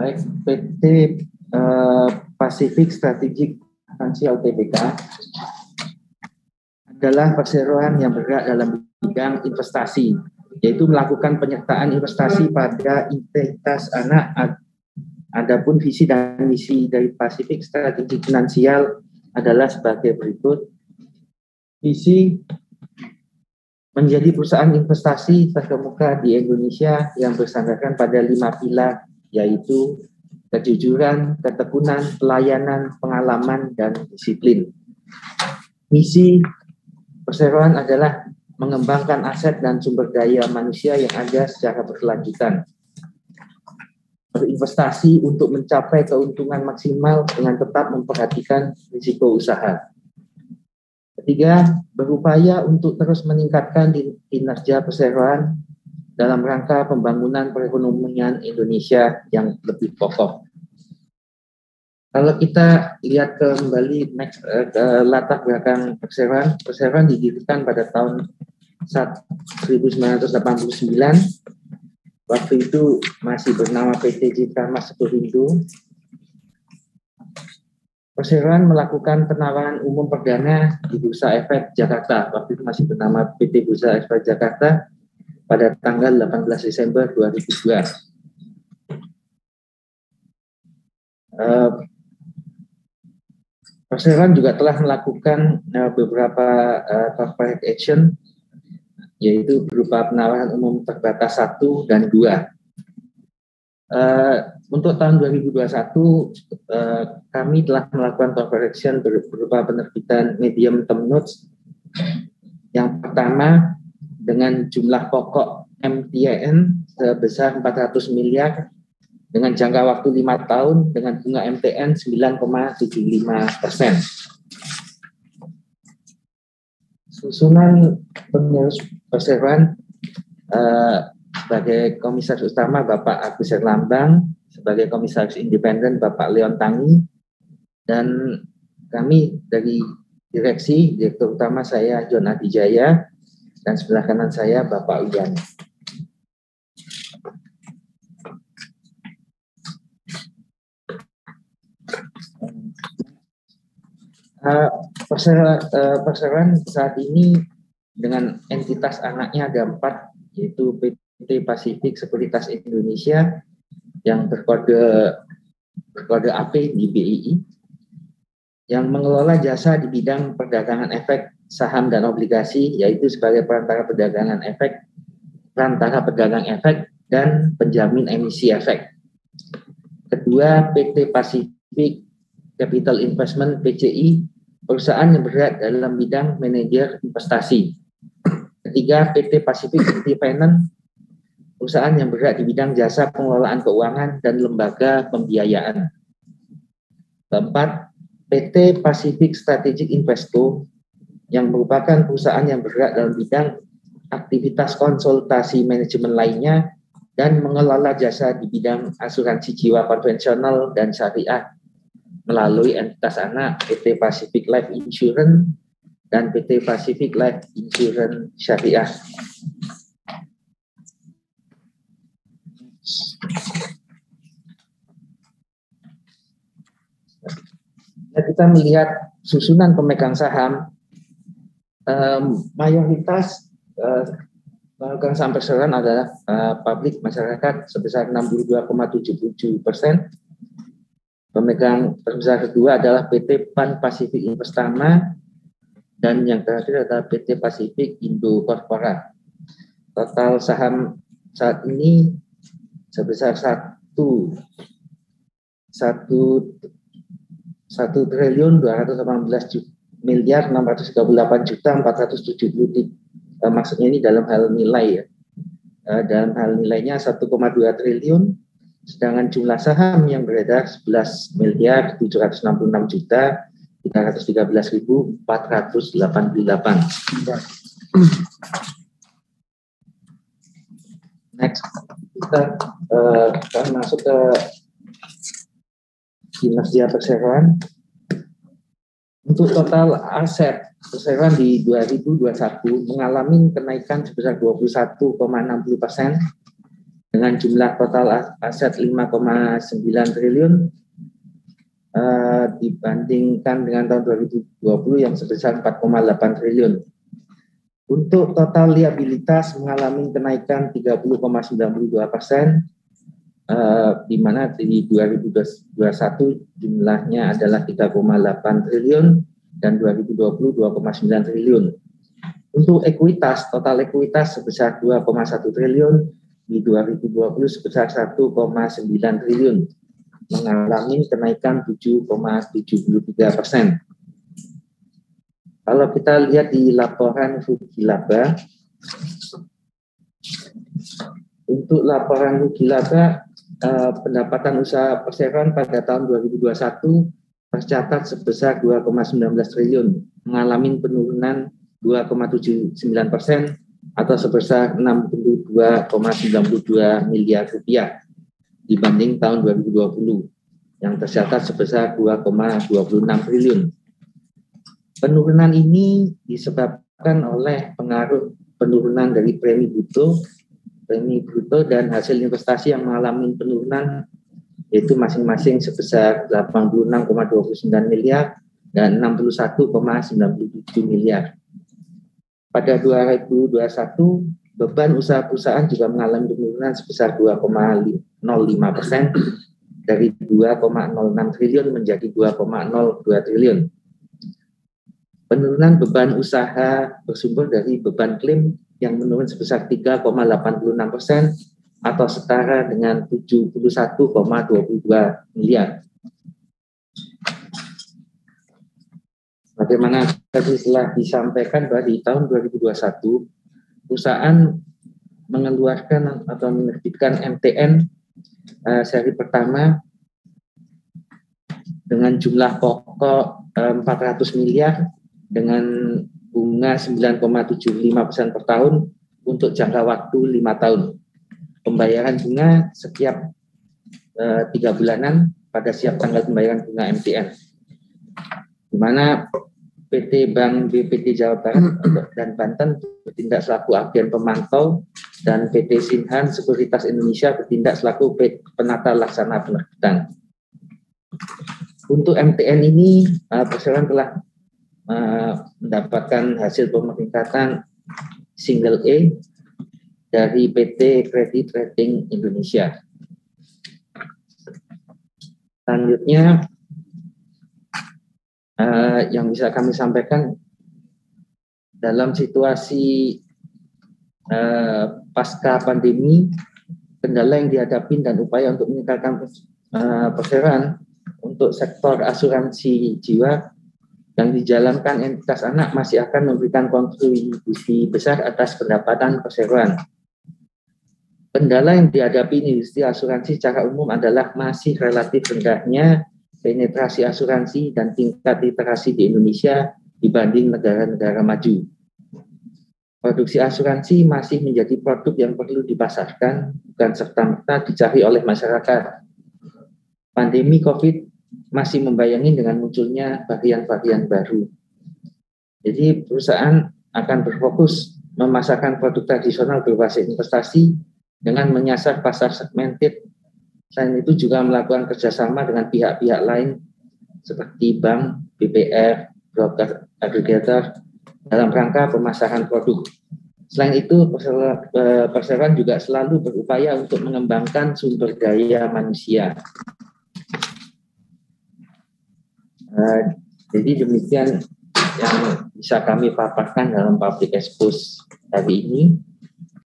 Baik, PT Pacific Strategic Financial Tbk adalah perseroan yang bergerak dalam bidang investasi, yaitu melakukan penyertaan investasi pada integritas anak. Adapun visi dan misi dari Pacific Strategic Financial adalah sebagai berikut. Visi menjadi perusahaan investasi terkemuka di Indonesia yang bersandarkan pada 5 pilar, yaitu kejujuran, ketekunan, pelayanan, pengalaman, dan disiplin. Misi perseroan adalah mengembangkan aset dan sumber daya manusia yang ada secara berkelanjutan. Berinvestasi untuk mencapai keuntungan maksimal dengan tetap memperhatikan risiko usaha. Ketiga, berupaya untuk terus meningkatkan kinerja perseroan dalam rangka pembangunan perekonomian Indonesia yang lebih kokoh. Kalau kita lihat kembali ke latar belakang perseroan, perseroan didirikan pada tahun 1989. Waktu itu masih bernama PT Citra Mas Sekurindo. Perseroan melakukan penawaran umum perdana di Bursa Efek Jakarta. Waktu itu masih bernama PT Bursa Efek Jakarta pada tanggal 18 Desember 2002. Perseroan juga telah melakukan beberapa corporate action, yaitu berupa penawaran umum terbatas 1 dan 2. Untuk tahun 2021, kami telah melakukan corporate action berupa penerbitan medium term notes. Yang pertama, dengan jumlah pokok MTN sebesar 400 miliar dengan jangka waktu 5 tahun dengan bunga MTN 9,75%. Susunan pengurus perseroan sebagai komisaris utama Bapak Agus Herlambang, sebagai komisaris independen Bapak Leon Tangi, dan kami dari direksi, direktur utama saya John Adijaya, dan sebelah kanan saya Bapak Uyan. Perseroan saat ini dengan entitas anaknya ada 4, yaitu PT Pacific Sekuritas Indonesia yang berkode AP di BII, yang mengelola jasa di bidang perdagangan efek, saham dan obligasi, yaitu sebagai perantara perdagangan efek, perantara pedagang efek, dan penjamin emisi efek. Kedua, PT Pacific Capital Investment PCI, perusahaan yang bergerak dalam bidang manajer investasi. Ketiga, PT Pacific Equity Finance, perusahaan yang bergerak di bidang jasa pengelolaan keuangan dan lembaga pembiayaan. Keempat, PT Pacific Strategic Invesco, yang merupakan perusahaan yang bergerak dalam bidang aktivitas konsultasi manajemen lainnya dan mengelola jasa di bidang asuransi jiwa konvensional dan syariah melalui entitas anak PT Pacific Life Insurance dan PT Pacific Life Insurance Syariah. Nah, kita melihat susunan pemegang saham, mayoritas pemegang saham perseroan adalah publik masyarakat sebesar 62,77%. Pemegang terbesar kedua adalah PT Pan Pacific Investama, dan yang terakhir adalah PT Pacific Indo Corporat. Total saham saat ini sebesar 1.218.638.470, maksudnya ini dalam hal nilai ya. Dalam hal nilainya 1,2 triliun, sedangkan jumlah saham yang beredar 11.766.313.488. Next, kita akan masuk ke kinerja perseroan. Untuk total aset perseroan di 2021 mengalami kenaikan sebesar 21,60%, dengan jumlah total aset 5,9 triliun dibandingkan dengan tahun 2020 yang sebesar 4,8 triliun. Untuk total liabilitas mengalami kenaikan 30,92%, di mana di 2021 jumlahnya adalah 3,8 triliun dan 2020 2,9 triliun. Untuk ekuitas, total ekuitas sebesar 2,1 triliun, di 2020 sebesar 1,9 triliun, mengalami kenaikan 7,73%. Kalau kita lihat di laporan rugi laba, untuk laporan rugi laba, pendapatan usaha perseroan pada tahun 2021 tercatat sebesar 2,19 triliun, mengalami penurunan 2,79% atau sebesar 62,92 miliar rupiah dibanding tahun 2020 yang tercatat sebesar 2,26 triliun. Penurunan ini disebabkan oleh pengaruh penurunan dari premi bruto dan hasil investasi yang mengalami penurunan, yaitu masing-masing sebesar 86,29 miliar dan 61,97 miliar. Pada 2021, beban usaha perusahaan juga mengalami penurunan sebesar 2,05% dari 2,06 triliun menjadi 2,02 triliun. Penurunan beban usaha bersumber dari beban klaim yang menurun sebesar 3,86% atau setara dengan 71,22 miliar. Bagaimana tadi telah disampaikan bahwa di tahun 2021 perusahaan mengeluarkan atau menerbitkan MTN seri pertama dengan jumlah pokok 400 miliar dengan bunga 9,75% per tahun untuk jangka waktu 5 tahun. Pembayaran bunga setiap 3 bulanan pada siap tanggal pembayaran bunga MTN. Di mana PT Bank BPT Jawa Barat dan Banten bertindak selaku agen pemantau dan PT Sinhan Sekuritas Indonesia bertindak selaku penata laksana penerbitan. Untuk MTN ini, perseroan telah mendapatkan hasil pemeringkatan single A dari PT Credit Rating Indonesia. Selanjutnya, yang bisa kami sampaikan dalam situasi pasca pandemi, kendala yang dihadapi dan upaya untuk meningkatkan perseroan untuk sektor asuransi jiwa yang dijalankan entitas anak masih akan memberikan kontribusi besar atas pendapatan perseroan. Kendala yang dihadapi industri asuransi secara umum adalah masih relatif rendahnya penetrasi asuransi dan tingkat literasi di Indonesia dibanding negara-negara maju. Produksi asuransi masih menjadi produk yang perlu dipasarkan, bukan serta-merta dicari oleh masyarakat. Pandemi COVID masih membayangi dengan munculnya varian-varian baru. Jadi perusahaan akan berfokus memasarkan produk tradisional berbasis investasi dengan menyasar pasar segmented. Selain itu juga melakukan kerjasama dengan pihak-pihak lain seperti bank, BPR, broker, aggregator dalam rangka pemasaran produk. Selain itu, perseroan juga selalu berupaya untuk mengembangkan sumber daya manusia. Jadi demikian yang bisa kami paparkan dalam public expose hari ini.